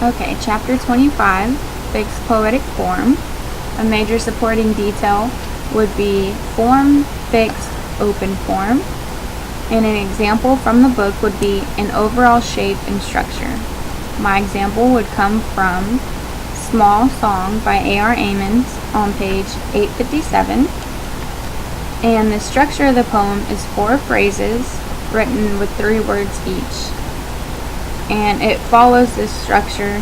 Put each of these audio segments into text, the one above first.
Okay, chapter 25, fixed poetic form. A major supporting detail would be form, fixed, open form. And an example from the book would be an overall shape and structure. My example would come from Small Song by A.R. Amons on page 857. And the structure of the poem is 4 phrases written with 3 words each. And it follows this structure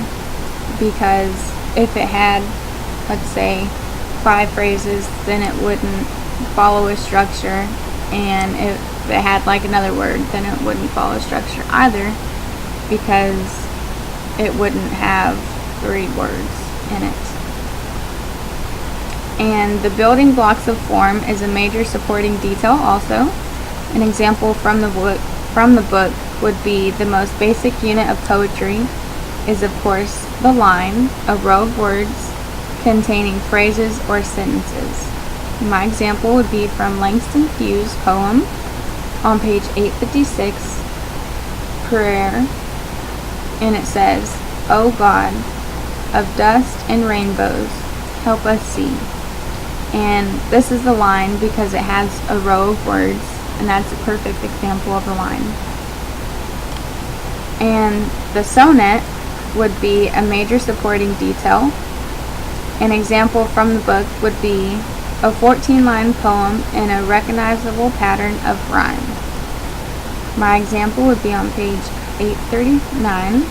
because if it had, let's say, 5 phrases, then it wouldn't follow a structure. And if it had like another word, then it wouldn't follow structure either, because it wouldn't have 3 words in it. And the building blocks of form is a major supporting detail also. An example from the book would be the most basic unit of poetry is of course the line, a row of words containing phrases or sentences. My example would be from Langston Hughes's poem on page 856, Prayer, and it says, "O God of dust and rainbows, help us see." And this is the line because it has a row of words, and that's a perfect example of a line. And the sonnet would be a major supporting detail. An example from the book would be a 14-line poem in a recognizable pattern of rhyme. My example would be on page 839.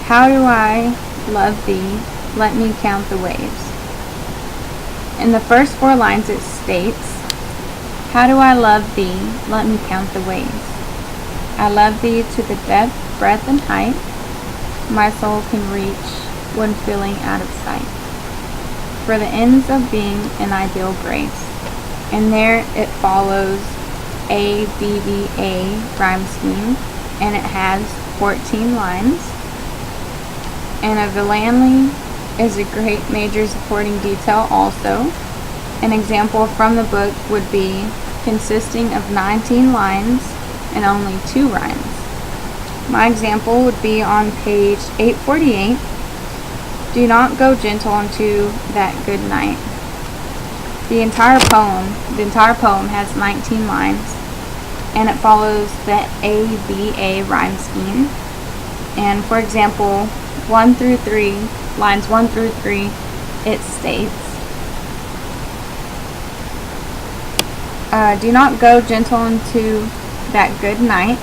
How do I love thee? Let me count the waves. In the first 4 lines it states, how do I love thee? Let me count the waves. I love thee to the depth, breadth, and height my soul can reach when feeling out of sight. For the ends of being an ideal grace. And there it follows A, B, B, A rhyme scheme, and it has 14 lines. And a villanely is a great major supporting detail also. An example from the book would be consisting of 19 lines and only 2 rhymes. My example would be on page 848. Do not go gentle into that good night. The entire poem has 19 lines, and it follows the ABA rhyme scheme. And for example, lines 1 through 3, it states, do not go gentle into that good night.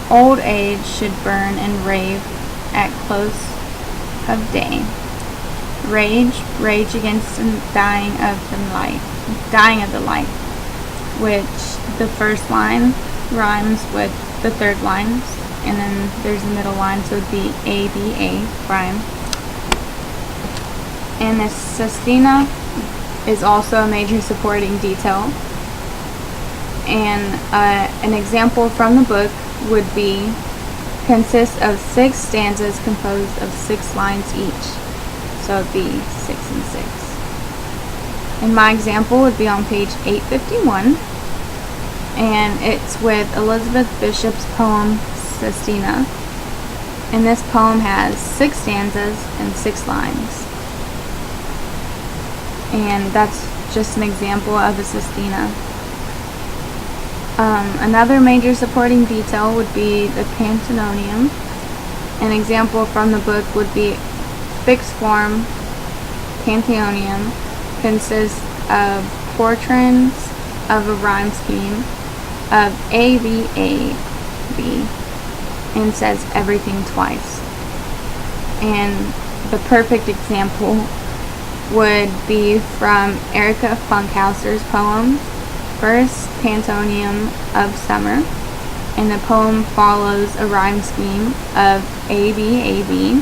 Old age should burn and rave at close of day. Rage against the dying of the light, which the first line rhymes with the third line, and then there's a middle line, so it would be ABA rhyme. And the sestina is also a major supporting detail. And an example from the book would be consists of 6 stanzas composed of 6 lines each. So it'd be 6 and 6. And my example would be on page 851. And it's with Elizabeth Bishop's poem Sestina. And this poem has 6 stanzas and 6 lines. And that's just an example of a sestina. Another major supporting detail would be the pantonymium. An example from the book would be fixed form pantonymium consists of quatrains of a rhyme scheme of A, B, A, B, and says everything twice. And the perfect example would be from Erica Funkhauser's poem First Pantonymium of Summer, and the poem follows a rhyme scheme of A, B, A, B,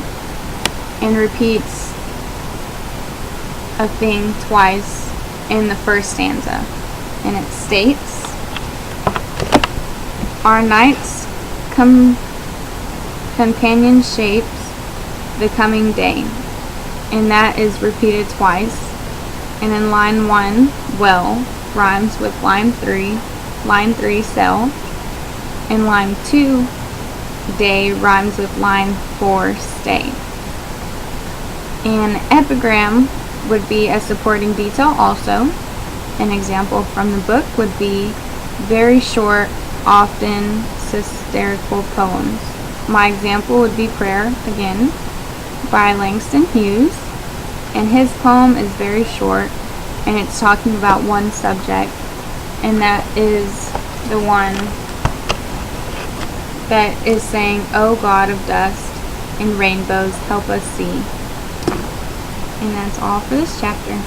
and repeats a thing twice in the first stanza. And it states, our night's companion shapes the coming day, and that is repeated twice. And in line 1, well, rhymes with line 3, cell, and line 2 day rhymes with line 4, stay. An epigram would be a supporting detail also. An example from the book would be very short, often satirical poems. My example would be Prayer, again, by Langston Hughes. And his poem is very short, and it's talking about one subject, and that is the one that is saying, "O God of dust and rainbows, help us see." And that's all for this chapter.